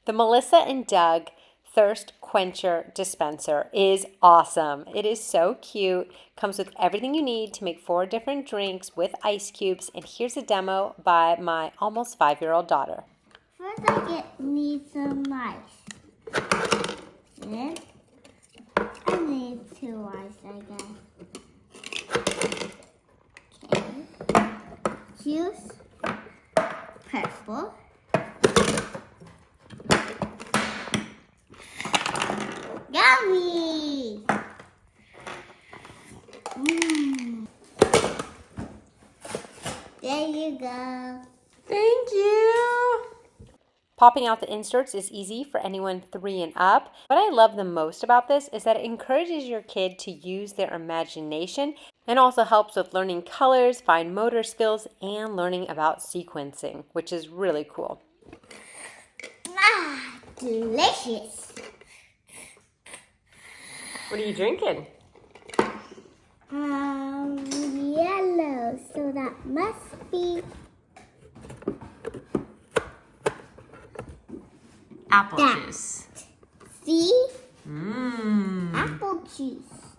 The Melissa and Doug Thirst Quencher Dispenser is awesome. It is so cute. Comes with everything you need to make 4 different drinks with ice cubes. And here's a demo by my almost 5-year-old daughter. First, need some ice. Then I need 2 ice, I guess. Okay. Juice. Purple. Yummy! There you go. Thank you. Popping out the inserts is easy for anyone 3 and up. What I love the most about this is that it encourages your kid to use their imagination and also helps with learning colors, fine motor skills, and learning about sequencing, which is really cool. Ah, delicious. What are you drinking? Yellow, so that must be Apple that. juice. See? Mmm. Apple juice.